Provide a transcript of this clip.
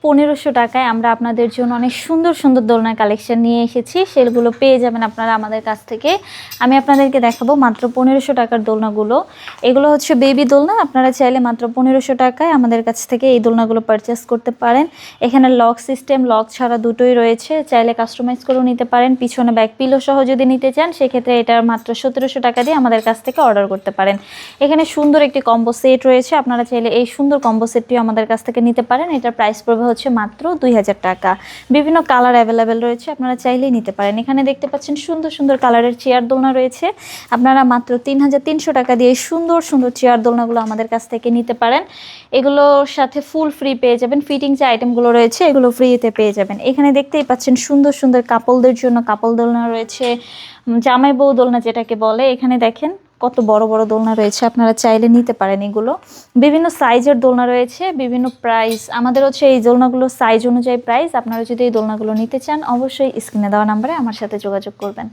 1500 টাকায় আমরা আপনাদের জন্য অনেক সুন্দর সুন্দর দোলনার কালেকশন নিয়ে এসেছি। সেগুলো পেয়ে যাবেন আপনারা আমাদের কাছ থেকে। আমি আপনাদেরকে দেখাবো মাত্র 1500 টাকার দোলনাগুলো। এগুলো হচ্ছে বেবি দোলনা। আপনারা চাইলে মাত্র 1500 টাকায় আমাদের কাছ থেকে এই দোলনাগুলো পারচেস করতে পারেন। এখানে লক সিস্টেম, লক ছাড়া দুটোই রয়েছে, চাইলে কাস্টমাইজ করেও নিতে পারেন। পিছনে ব্যাক পিলো সহ যদি নিতে চান সেক্ষেত্রে এটা মাত্র 1700 টাকা দিয়ে আমাদের কাছ থেকে অর্ডার করতে পারেন। এখানে সুন্দর একটি কম্বো সেট রয়েছে, আপনারা চাইলে এই সুন্দর কম্বো সেটটিও আমাদের কাছ থেকে নিতে পারেন। এটার প্রাইস পড়বে হচ্ছে মাত্র 2000 টাকা। বিভিন্ন কালার অ্যাভেলেবেল রয়েছে, আপনারা চাইলেই নিতে পারেন। এখানে দেখতে পাচ্ছেন সুন্দর সুন্দর কালারের চেয়ার দোলনা রয়েছে। আপনারা মাত্র 3300 টাকা দিয়ে সুন্দর সুন্দর চেয়ার দোলনাগুলো আমাদের কাছ থেকে নিতে পারেন। এগুলোর সাথে ফুল ফ্রি পেয়ে যাবেন। ফিটিং যে আইটেমগুলো রয়েছে এগুলো ফ্রিতে পেয়ে যাবেন। এখানে দেখতেই পাচ্ছেন সুন্দর সুন্দর কাপলদের জন্য কাপল দোলনা রয়েছে, জামাই বউ দোলনা যেটাকে বলে। এখানে দেখেন কত বড় বড় দোলনা রয়েছে, আপনারা চাইলে নিতে পারেন। এগুলো বিভিন্ন সাইজের দোলনা রয়েছে, বিভিন্ন প্রাইস। আমাদের হচ্ছে এই দোলনাগুলোর সাইজ অনুযায়ী প্রাইস। আপনারা যদি এই দোলনাগুলো নিতে চান অবশ্যই স্ক্রিনে দেওয়া নাম্বারে আমার সাথে যোগাযোগ করবেন।